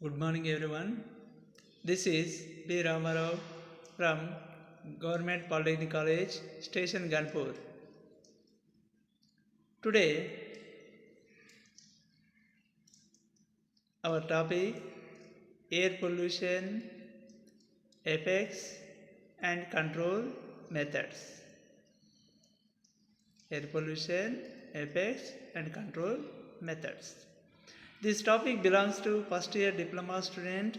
Good morning, everyone. This is B. Ramarao from Government Polytechnic College, Station Ganpur. Today, our topic air pollution, effects, and control methods. Air pollution, effects, and control methods. This topic belongs to first year diploma student,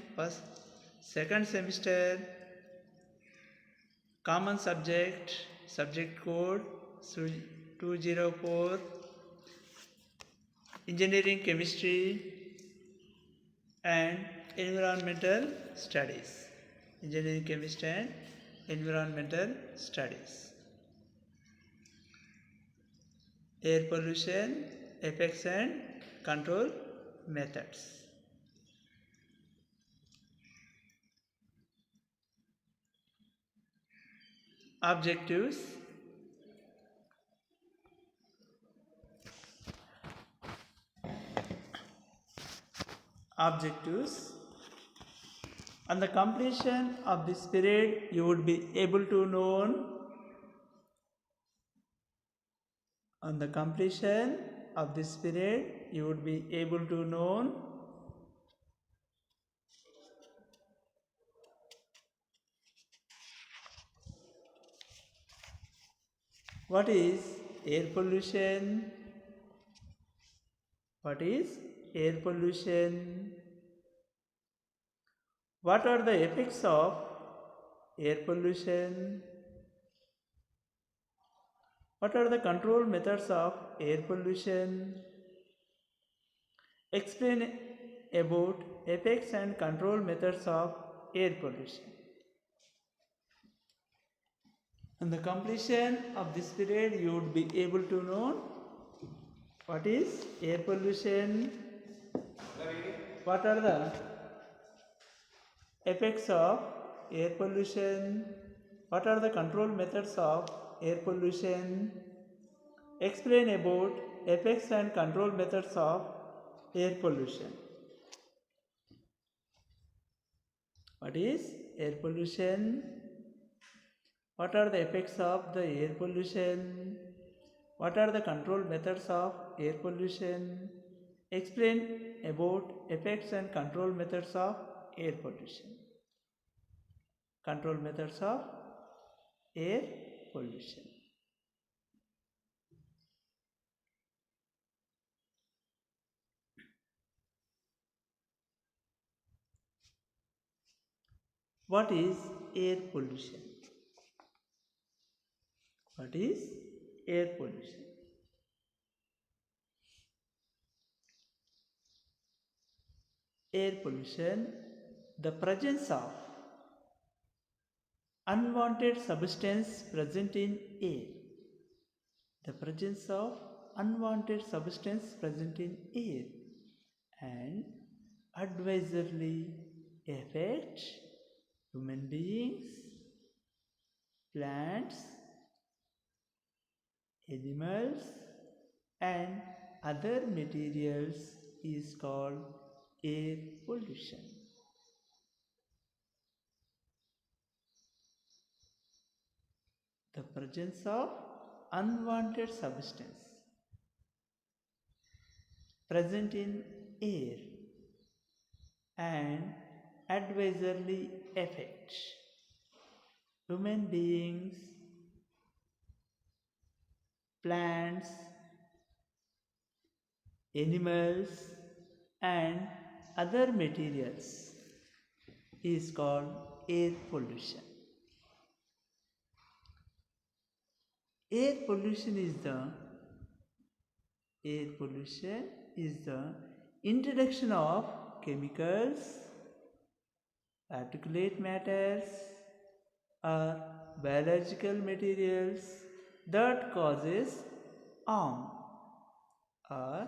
second semester, common subject code 204, engineering chemistry and environmental studies. Engineering chemistry and environmental studies. Air pollution, effects and control methods. Objectives. On the completion of this period, you would be able to know. On the completion of this period, you would be able to know what is air pollution, what are the effects of air pollution, what are the control methods of air pollution, explain about effects and control methods of air pollution. On the completion of this period, you would be able to know what is air pollution, what are the effects of air pollution, what are the control methods of air pollution, explain about effects and control methods of air pollution. What is air pollution? What are the effects of the air pollution? What are the control methods of air pollution? Explain about effects and control methods of air pollution. Control methods of air pollution. What is air pollution? What is air pollution? Air pollution, the presence of unwanted substance present in air. The presence of unwanted substance present in air and advisedly affect human beings, plants, animals and other materials is called air pollution. The presence of unwanted substance present in air and advisedly affect human beings, plants, animals and other materials is called air pollution. Air pollution is the introduction of chemicals, particulate matters or biological materials that causes harm or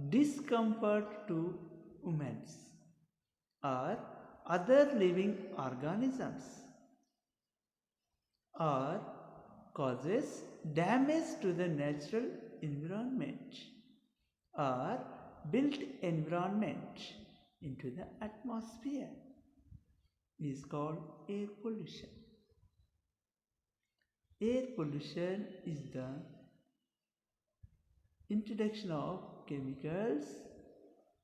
discomfort to humans or other living organisms or causes damage to the natural environment or built environment into the atmosphere is called air pollution. Air pollution is the introduction of chemicals,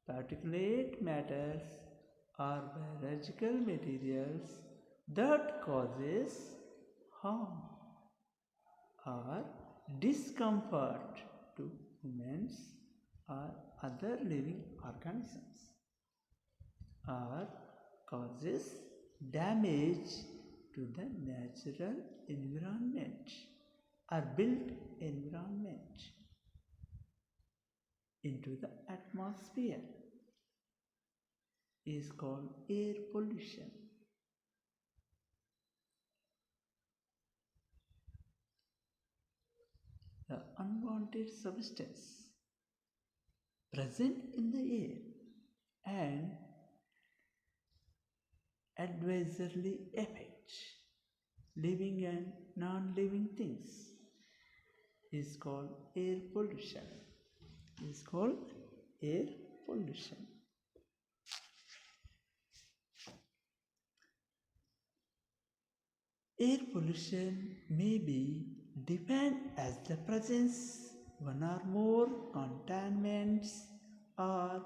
particulate matters, or biological materials that causes harm or discomfort to humans or other living organisms, or causes damage to the natural environment or built environment into the atmosphere is called air pollution. The unwanted substance present in the air and adversely affect living and non-living things is called air pollution. Is called air pollution. Air pollution may be defined as the presence one or more contaminants or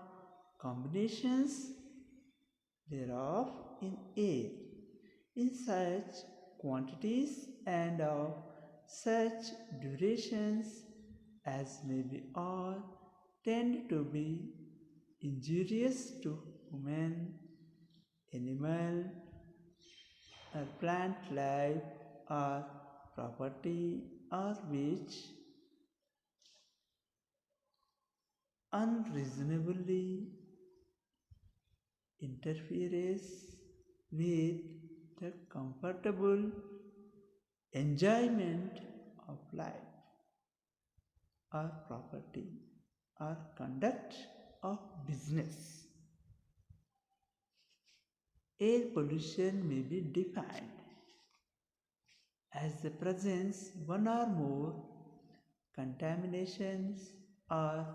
combinations thereof in air in such quantities and of such durations as may be or tend to be injurious to human, animal, or plant life or property, or which unreasonably interferes with the comfortable enjoyment of life or property or conduct of business. Air pollution may be defined as the presence one or more contaminations or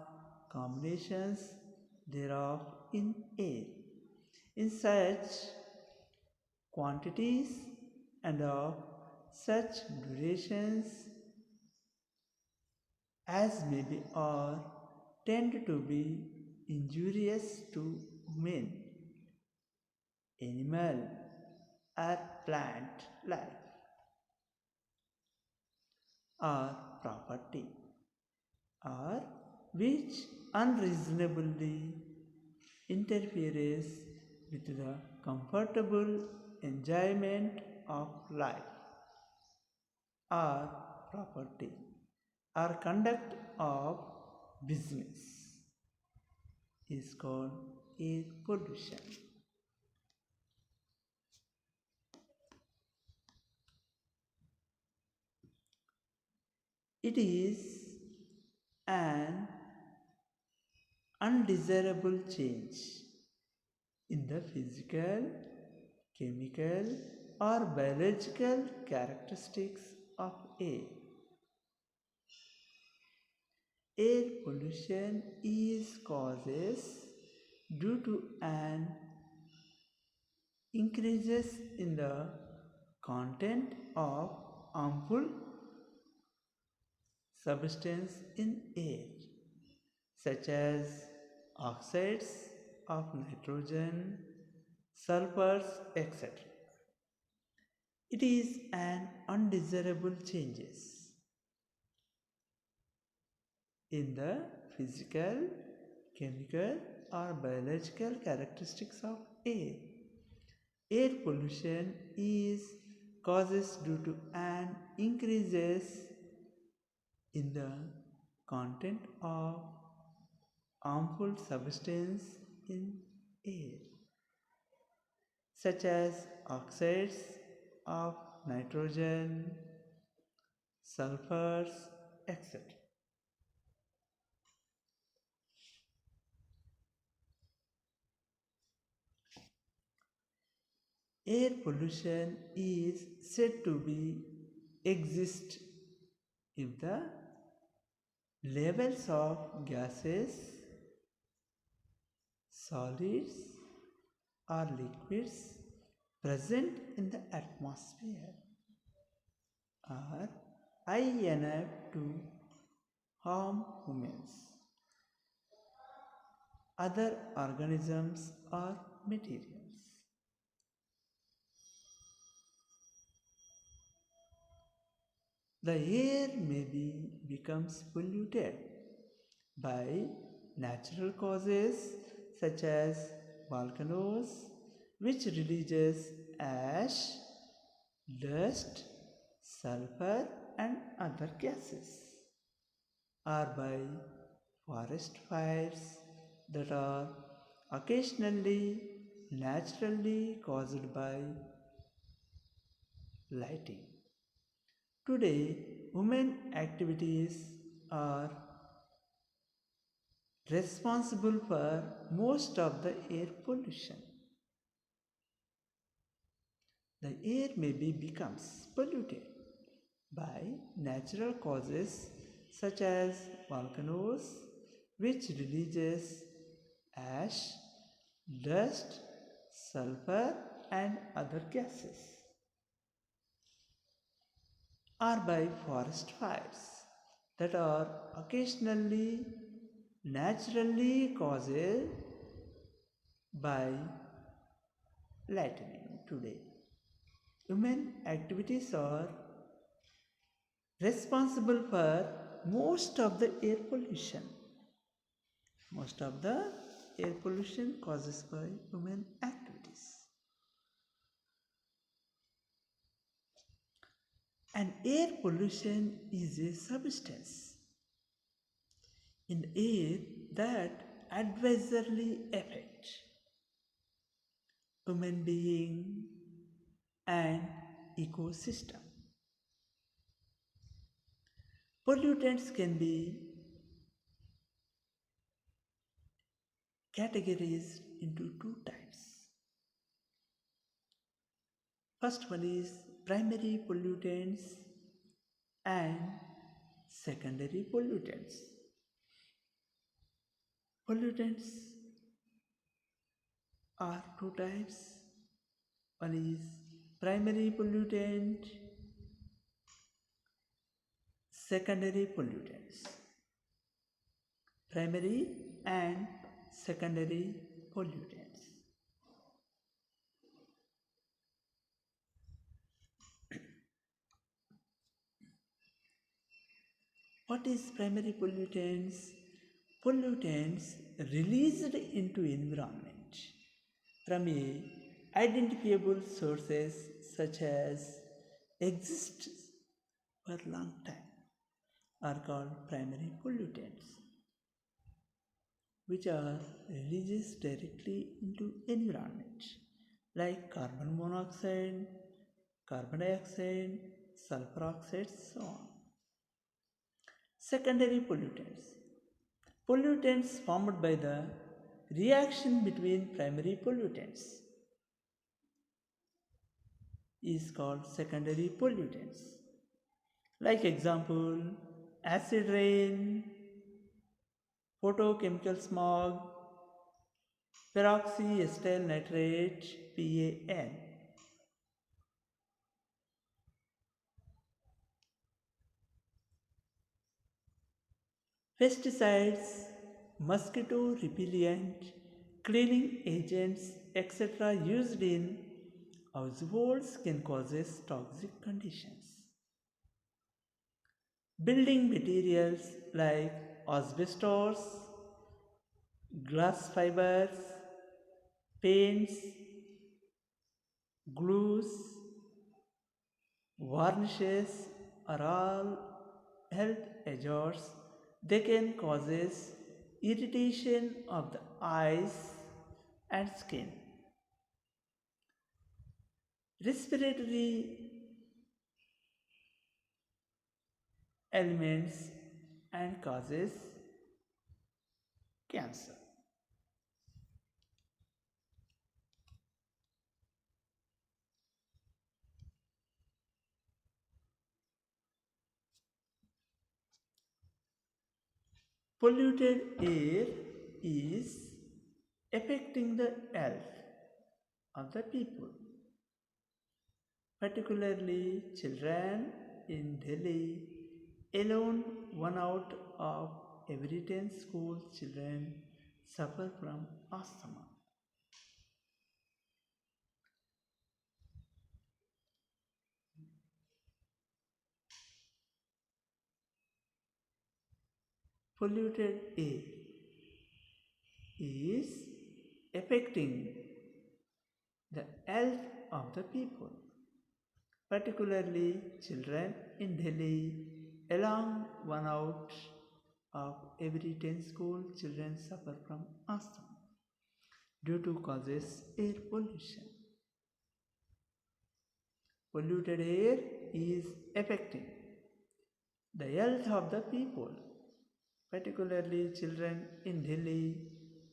combinations thereof in air in such quantities and of such durations as may be or tend to be injurious to men, animal, or plant life or property, or which unreasonably interferes with the comfortable enjoyment of life or property or conduct of business is called air pollution. It is an undesirable change in the physical, chemical, or biological characteristics of air. Air pollution is causes due to an increases in the content of harmful substance in air, such as oxides of nitrogen, sulfurs, etc. It is an undesirable changes in the physical, chemical, or biological characteristics of air. Air pollution is causes due to an increases in the content of harmful substance in air, such as oxides of nitrogen, sulfurs, etc. Air pollution is said to be exist if the levels of gases, solids, or liquids present in the atmosphere are high enough to harm humans, other organisms or materials. The air becomes polluted by natural causes such as volcanoes, which releases ash, dust, sulfur, and other gases, or by forest fires that are occasionally naturally caused by lighting. Today, human activities are responsible for most of the air pollution. The air becomes polluted by natural causes such as volcanoes, which releases ash, dust, sulfur, and other gases, or by forest fires that are occasionally naturally caused by lightning. Today, human activities are responsible for most of the air pollution. Most of the air pollution causes by human activities. And air pollution is a substance in air that adversely affect human being and ecosystem. Pollutants can be categorized into two types. First one is primary pollutants and secondary pollutants. Pollutants are two types. One is primary pollutant, secondary pollutants. Primary and secondary pollutants. What is primary pollutants? Pollutants released into environment from identifiable sources such as exist for long time are called primary pollutants, which are released directly into environment like carbon monoxide, carbon dioxide, sulfur oxide, so on. Secondary pollutants. Pollutants formed by the reaction between primary pollutants is called secondary pollutants. Like example, acid rain, photochemical smog, peroxyacetyl nitrate (PAN). Pesticides, mosquito repellent, cleaning agents, etc. used in households can cause toxic conditions. Building materials like asbestos, glass fibers, paints, glues, varnishes are all health hazards. They can cause irritation of the eyes and skin. Respiratory elements and causes cancer. Polluted air is affecting the health of the people, particularly children in Delhi. Alone, 1 out of every 10 school children suffer from asthma. Polluted air is affecting the health of the people, particularly children in Delhi. Along 1 out of every 10 school children suffer from asthma due to causes air pollution. Polluted air is affecting the health of the people, particularly children in Delhi.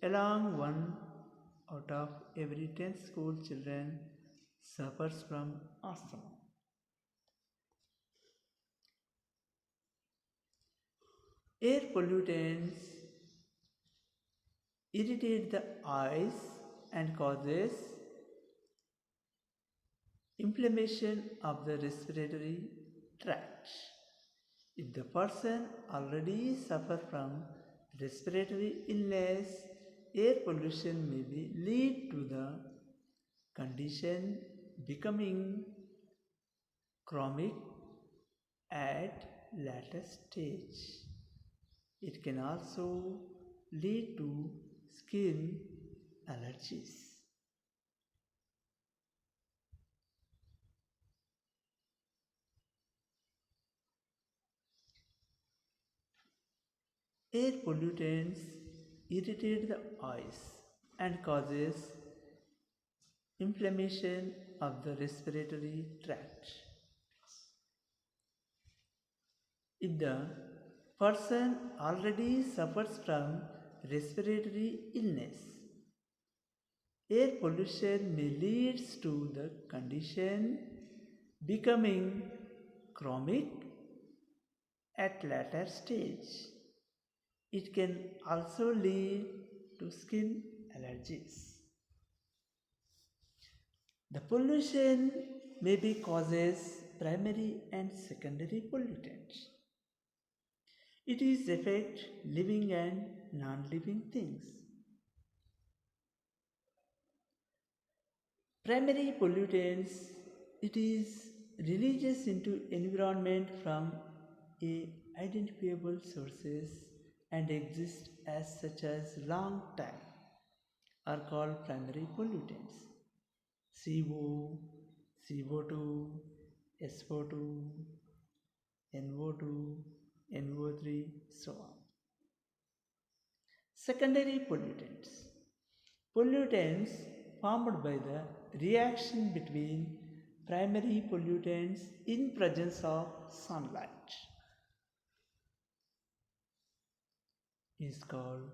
Along 1 out of every 10 school children suffers from asthma. Air pollutants irritate the eyes and causes inflammation of the respiratory tract. If the person already suffers from respiratory illness, air pollution may lead to the condition becoming chronic at later stage. It can also lead to skin allergies. Air pollutants irritate the eyes and causes inflammation of the respiratory tract. If the person already suffers from respiratory illness, air pollution may lead to the condition becoming chronic at later stage. It can also lead to skin allergies. The pollution may be causes primary and secondary pollutants. It is affect living and non-living things. Primary pollutants, it is releases into environment from a identifiable sources and exist as such as long time are called primary pollutants. CO, CO2, SO2, NO2, NO3, so on. Secondary pollutants. Pollutants formed by the reaction between primary pollutants in presence of sunlight is called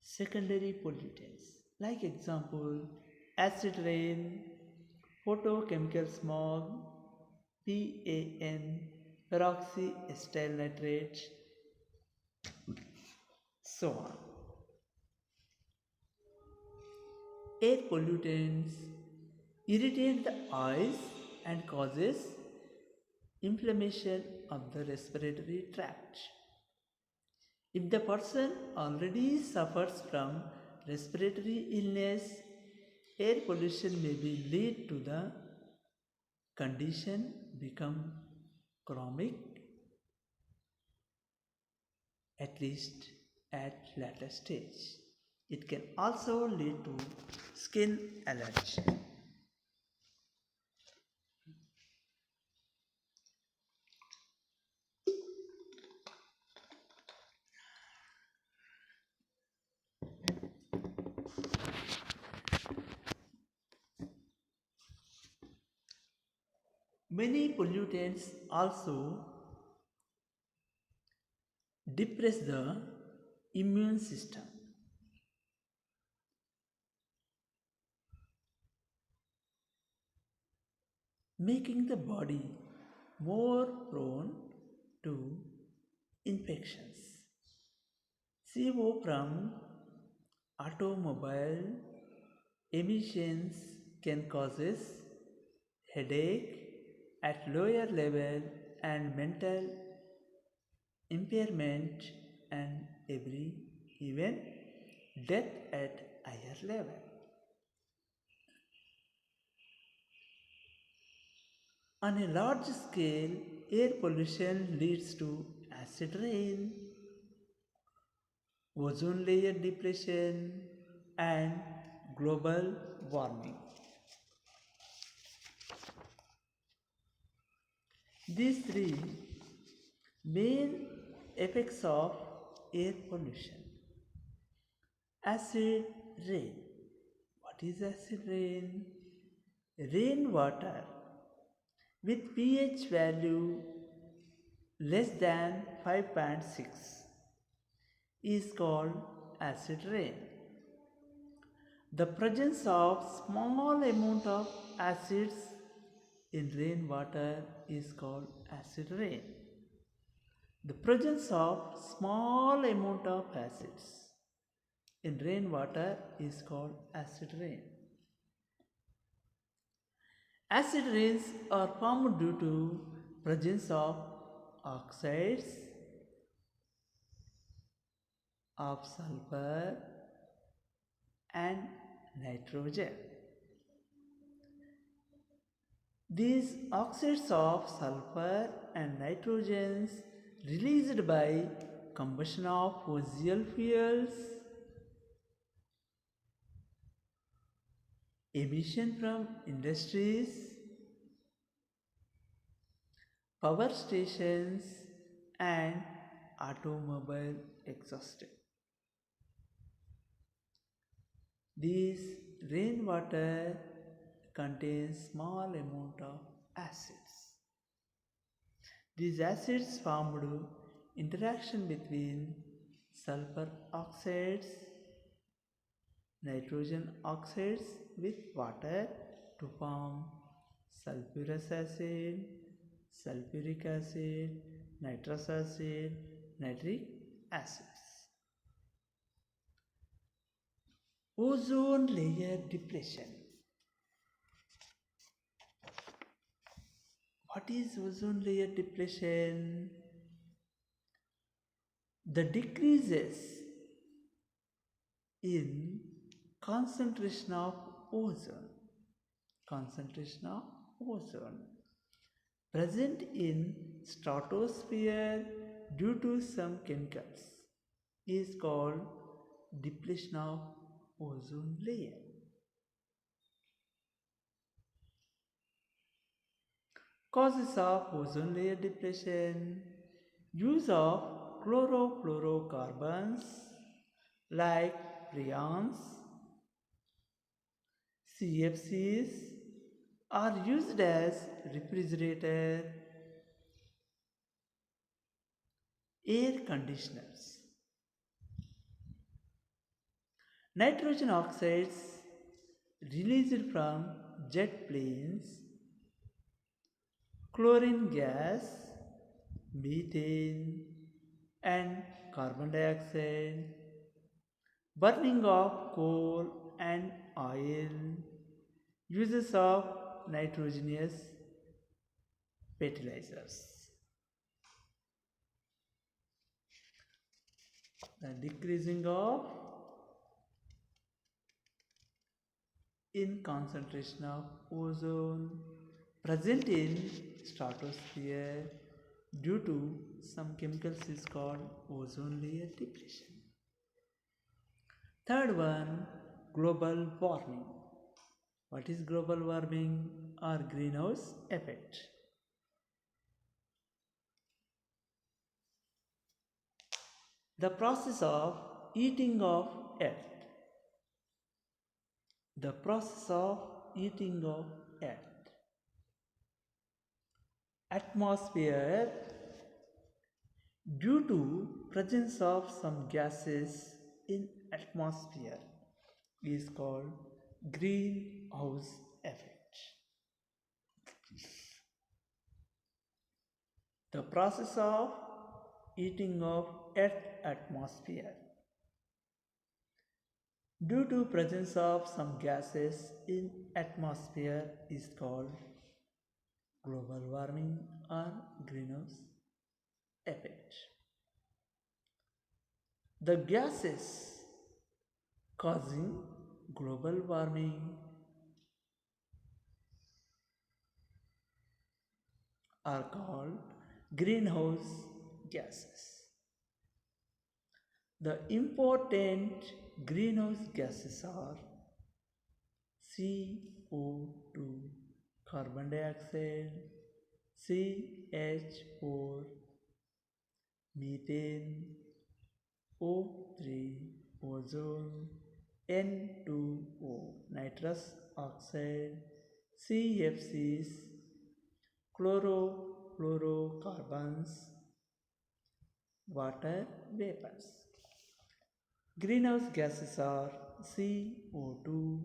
secondary pollutants. Like example, acid rain, photochemical smog, PAN, peroxyacetyl nitrate, so on. Air pollutants irritate the eyes and causes inflammation of the respiratory tract. If the person already suffers from respiratory illness, air pollution may lead to the condition become chronic at least at later stage. It can also lead to skin allergy. Many pollutants also depress the immune system. Making the body more prone to infections. CO from automobile emissions can causes headache at lower level and mental impairment and even death at higher level. On a large scale, air pollution leads to acid rain, ozone layer depletion, and global warming. These three main effects of air pollution. Acid rain. What is acid rain? Rainwater with pH value less than 5.6 is called acid rain. The presence of small amount of acids in rainwater is called acid rain. The presence of small amount of acids in rainwater is called acid rain. Acid rains are formed due to presence of oxides of sulfur and nitrogen. These oxides of sulfur and nitrogens released by combustion of fossil fuels, emission from industries, power stations, and automobile exhaust. This rainwater contains small amount of acids. These acids formed interaction between sulfur oxides, nitrogen oxides with water to form sulfurous acid, sulfuric acid, nitrous acid, nitric acids. Ozone layer depletion. What is ozone layer depletion? The decreases in concentration of ozone present in stratosphere due to some chemicals is called depletion of ozone layer. Causes of ozone layer depletion: use of chlorofluorocarbons like freons, CFCs are used as refrigerator, air conditioners. Nitrogen oxides released from jet planes, chlorine gas, methane, and carbon dioxide, burning of coal and oil, uses of nitrogenous fertilizers. The decreasing of in concentration of ozone present in stratosphere due to some chemicals is called ozone layer depletion. Third one, global warming. What is global warming or greenhouse effect? The process of heating of earth. The process of heating of earth. Atmosphere due to presence of some gases in atmosphere is called greenhouse effect. The process of heating of earth atmosphere. due to presence of some gases in atmosphere is called global warming or greenhouse effect. The gases causing global warming are called greenhouse gases. The important greenhouse gases are CO2, carbon dioxide, CH4, methane, O3, ozone, N2O, nitrous oxide, CFCs, chlorofluorocarbons, water vapors. Greenhouse gases are CO2,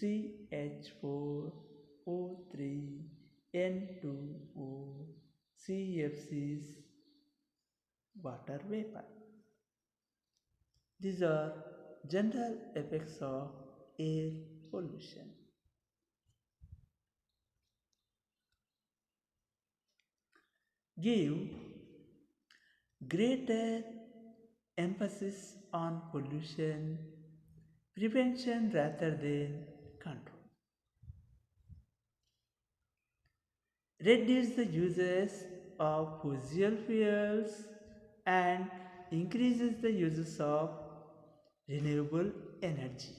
CH4, O3, N2O, CFCs, water vapor. These are general effects of air pollution. Give greater emphasis on pollution prevention rather than control. Reduce the uses of fossil fuels and increases the uses of renewable energy.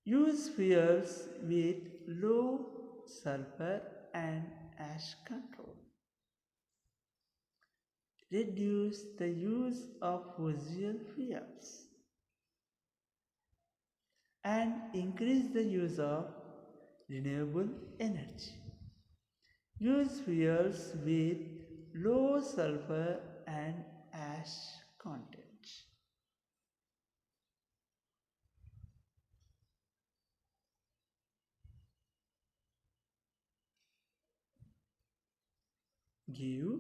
Use fuels with low sulfur and ash control. Reduce the use of fossil fuels and increase the use of renewable energy. Use fuels with low sulfur and ash content. Give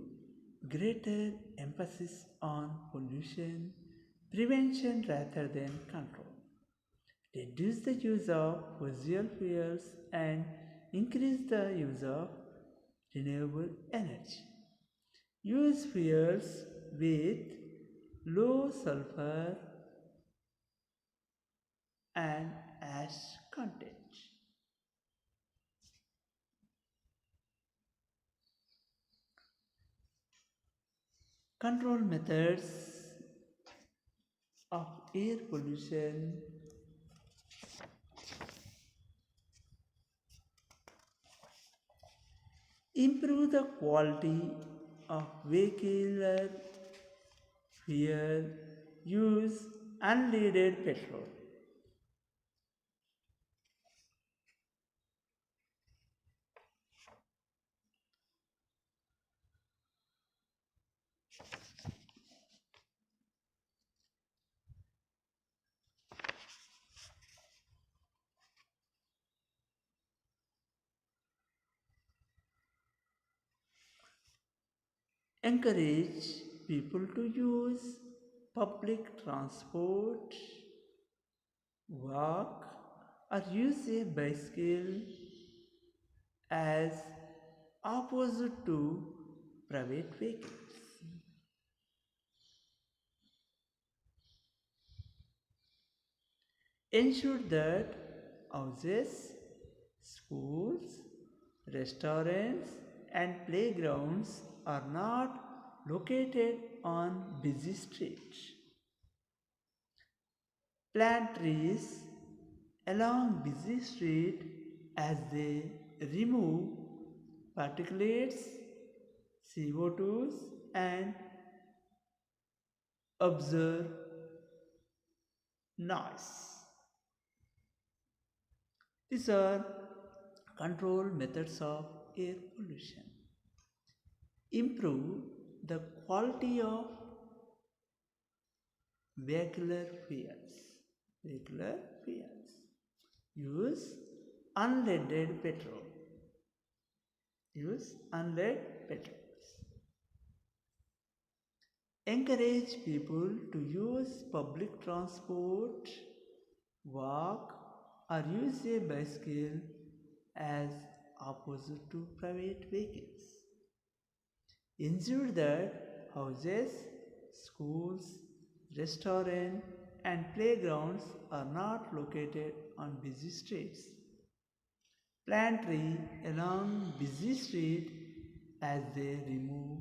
greater emphasis on pollution prevention rather than control. Reduce the use of fossil fuels and increase the use of renewable energy. Use fuels with low sulfur and ash content. Control methods of air pollution. Improve the quality of vehicular fuel. Use unleaded petrol. Encourage people to use public transport, walk, or use a bicycle as opposite to private vehicles. Ensure that houses, schools, restaurants, and playgrounds are not located on busy streets. Plant trees along busy street as they remove particulates, CO2s and absorb noise. These are control methods of air pollution. Improve the quality of vehicular fuels. Vehicular fuels. Use unleaded petrol. Use unleaded petrols. Encourage people to use public transport, walk, or use a bicycle as opposite to private vehicles. Ensure that houses, schools, restaurants, and playgrounds are not located on busy streets. Plant tree along busy street as they remove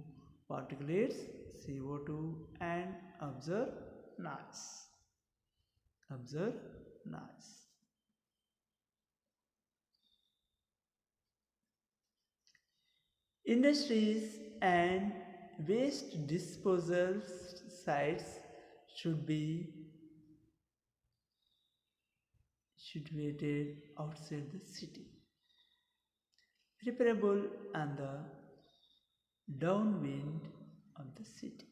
particulates, CO2 and observe noise. Observe noise. Industries and waste disposal sites should be situated outside the city, preferable on the downwind of the city.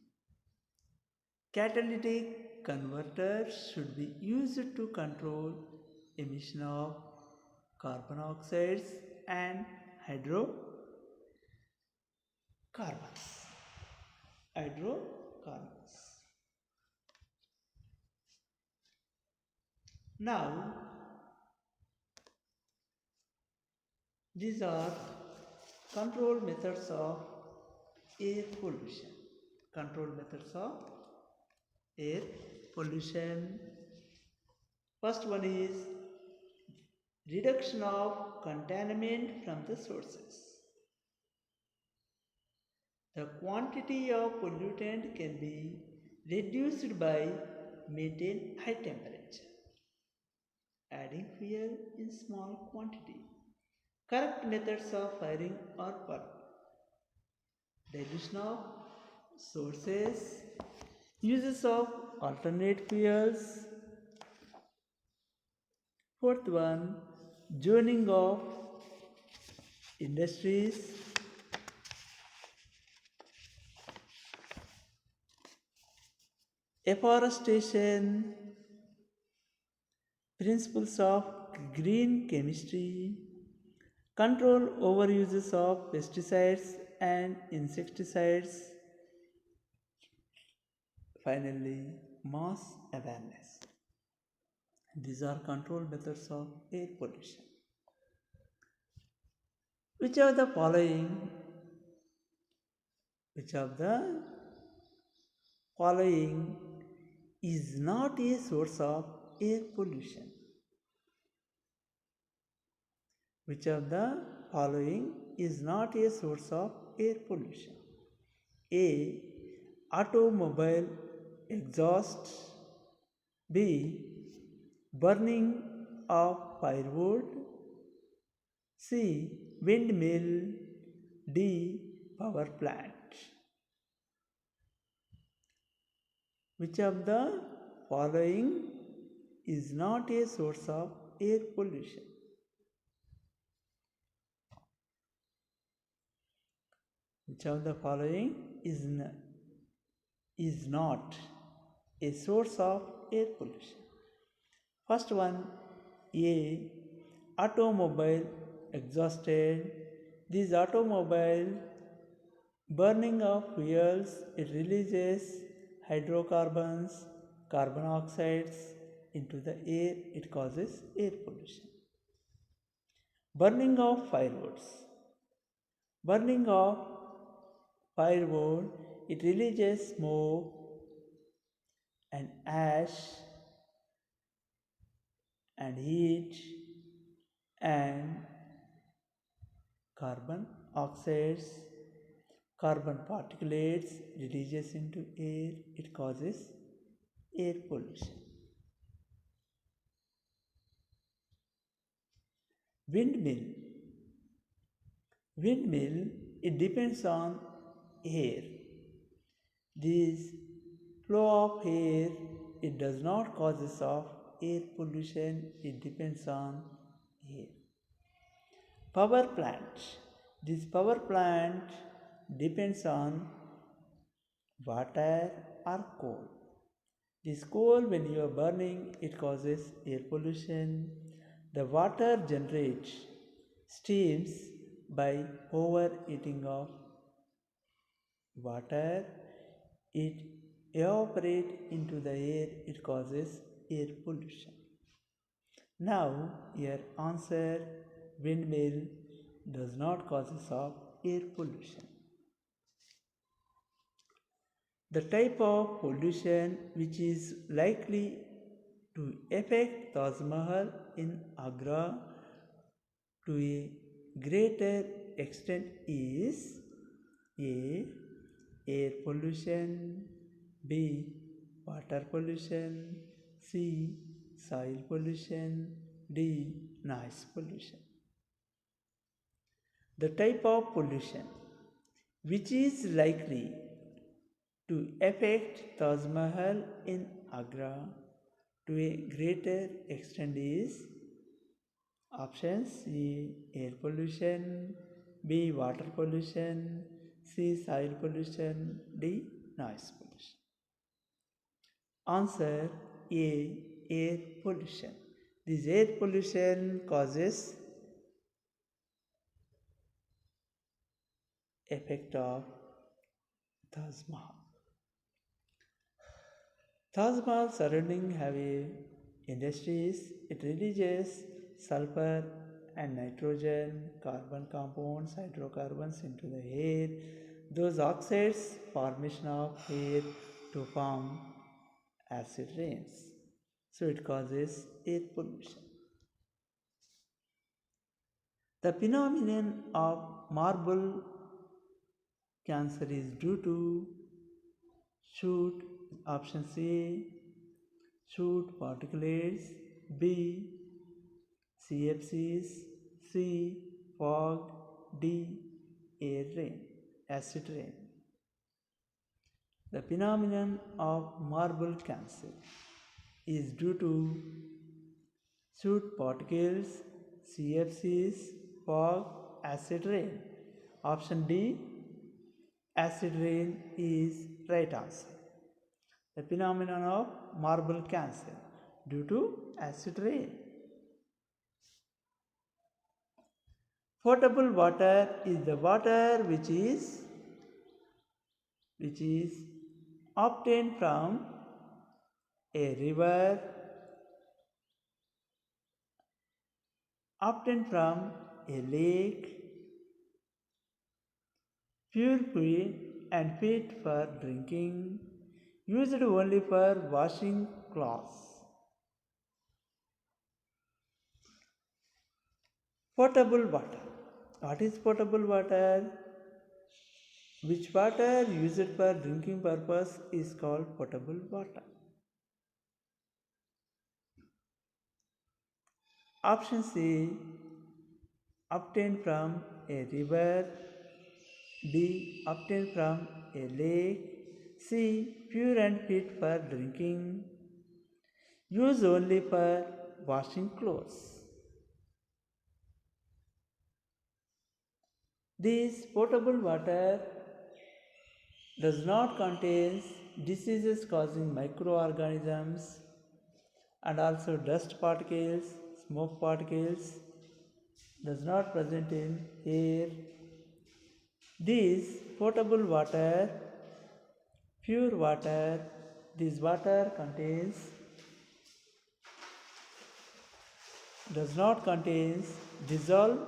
Catalytic converters should be used to control emission of carbon oxides and hydrocarbons. Hydrocarbons. Now, these are control methods of air pollution. Control methods of air pollution. First one is reduction of contaminant from the sources. The quantity of pollutant can be reduced by maintaining high temperature, adding fuel in small quantity. Correct methods of firing or burn. Dilution of sources, uses of alternate fuels. Fourth one, joining of industries. Afforestation, principles of green chemistry, control overuses of pesticides and insecticides. Finally, mass awareness. These are control methods of air pollution. Which of the following is not a source of air pollution? Which of the following is not a source of air pollution? A. Automobile exhaust. B. Burning of firewood. C. Windmill. D. Power plant. Which of the following is not a source of air pollution? Which of the following is not a source of air pollution? First one, A. Automobile exhausted. This automobile burning of fuels, it releases hydrocarbons, carbon oxides into the air, it causes air pollution. Burning of firewoods. Burning of firewood, it releases smoke and ash and heat and carbon oxides, carbon particulates releases into air, it causes air pollution. Windmill. Windmill, it depends on air. This flow of air, it does not causes of air pollution, it depends on air. Power plant. This power plant depends on water or coal. This coal, when you are burning, it causes air pollution. The water generates steams by overheating of water. It evaporate into the air, it causes air pollution. Now, your answer, windmill does not causes of air pollution. The type of pollution which is likely to affect Taj Mahal in Agra to a greater extent is A. Air pollution, B. Water pollution, C. Soil pollution, D. Noise pollution. The type of pollution which is likely to affect Taj Mahal in Agra to a greater extent is options: A. Air pollution, B. Water pollution, C. Soil pollution, D. Noise pollution. Answer: A. Air pollution. This air pollution causes effect of Taj Mahal. Taj Mahal surrounding heavy industries. It releases sulfur and nitrogen, carbon compounds, hydrocarbons into the air. Those oxides formation of air to form acid rains. So it causes air pollution. The phenomenon of marble cancer is due to soot, option C, soot particulates, B, CFCs, C, fog, D, air rain, acid rain. The phenomenon of marble cancer is due to soot particles, CFCs, fog, acid rain. Option D, acid rain is right answer. The phenomenon of marble cancer due to acid rain. Potable water is the water which is obtained from a river, obtained from a lake, pure and fit for drinking, used only for washing clothes. Potable water. What is potable water? Which water used for drinking purpose is called potable water. Option C, obtained from a river, B, obtained from a lake, C, pure and fit for drinking, used only for washing clothes. This potable water does not contain diseases causing microorganisms and also dust particles, smoke particles, does not present in air. This potable water, pure water, this water does not contain dissolved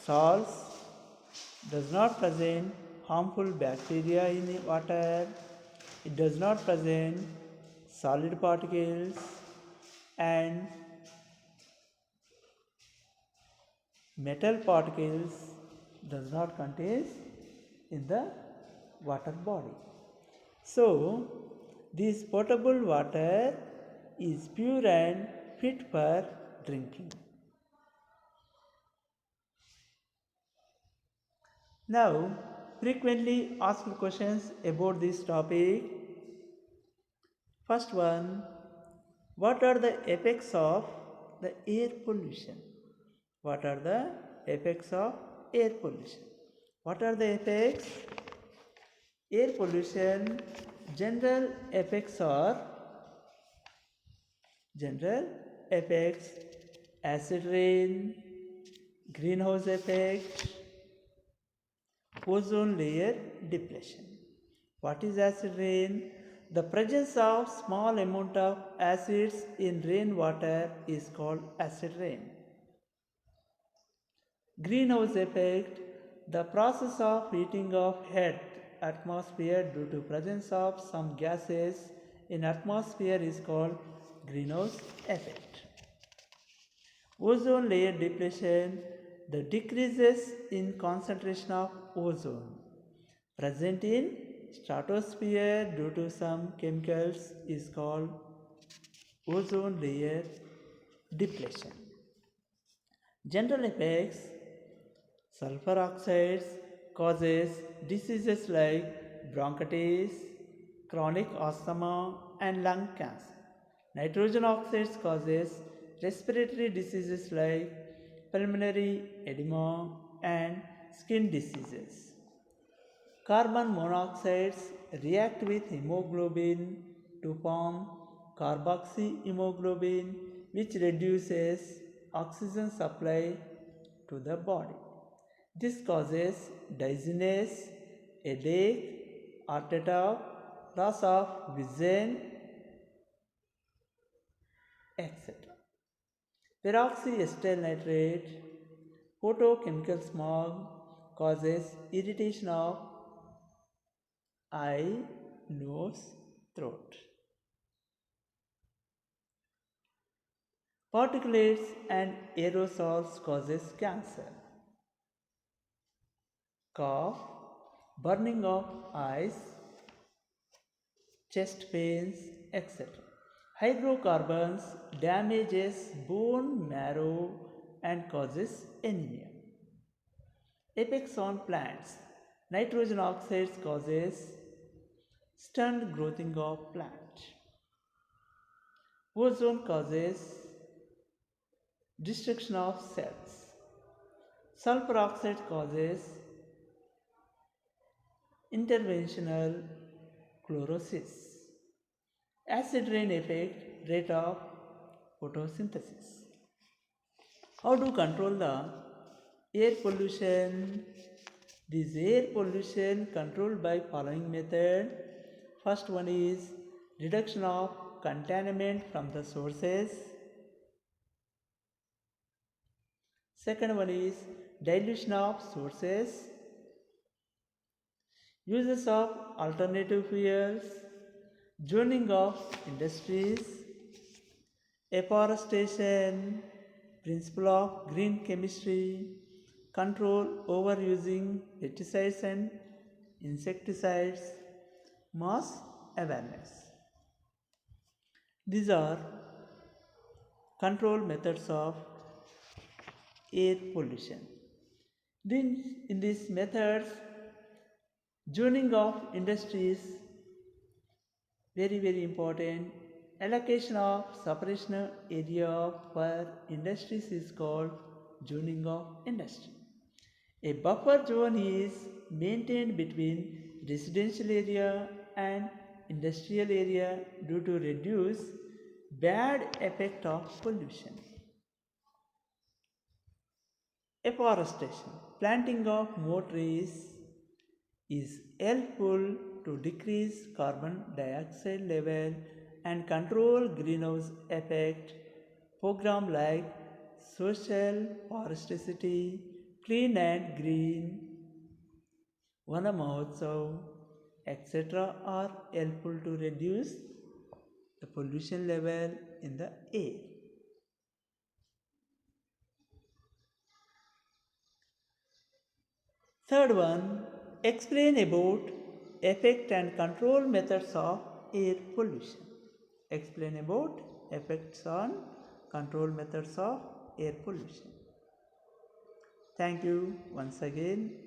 salts, does not present harmful bacteria in the water, it does not present solid particles and metal particles does not contain in the water body. So, this potable water is pure and fit for drinking. Now, frequently asked questions about this topic. First one, what are the effects of the air pollution? What are the effects of air pollution? What are the effects? Air pollution, general effects are acid rain, greenhouse effect, ozone layer depletion. What is acid rain? The presence of small amount of acids in rainwater is called acid rain. Greenhouse effect, the process of heating of Earth atmosphere due to presence of some gases in atmosphere is called greenhouse effect. Ozone layer depletion, the decreases in concentration of ozone present in stratosphere due to some chemicals is called ozone layer depletion. General effects, sulfur oxides causes diseases like bronchitis, chronic asthma and lung cancer. Nitrogen oxides causes respiratory diseases like pulmonary edema and skin diseases. Carbon monoxides react with hemoglobin to form carboxyhemoglobin, which reduces oxygen supply to the body. This causes dizziness, headache, heart attack, loss of vision, etc. Peroxyacetyl nitrate, photochemical smog causes irritation of eye, nose, throat. Particulates and aerosols causes cancer. Cough, burning of eyes, chest pains, etc. Hydrocarbons damages bone marrow and causes anemia. Effects on plants. Nitrogen oxides causes stunned growing of plant. Ozone causes destruction of cells. Sulfur oxide causes interventional chlorosis. Acid rain effect, rate of photosynthesis. How to control the air pollution? This air pollution controlled by following method. First one is reduction of contaminant from the sources. Second one is dilution of sources. Uses of alternative fuels. Zoning of industries. Afforestation. Principle of green chemistry. Control overusing pesticides and insecticides. Mass awareness. These are control methods of air pollution. Then in these methods, zoning of industries, very important. Allocation of separation area for industries is called zoning of industry. A buffer zone is maintained between residential area and industrial area due to reduce bad effect of pollution. Afforestation. Planting of more trees is helpful to decrease carbon dioxide level and control greenhouse effect. Program like Social Forestry, Clean and Green, Vana Mahotsav, etc. are helpful to reduce the pollution level in the air. Third one, explain about effect and control methods of air pollution. Explain about effects on control methods of air pollution. Thank you once again.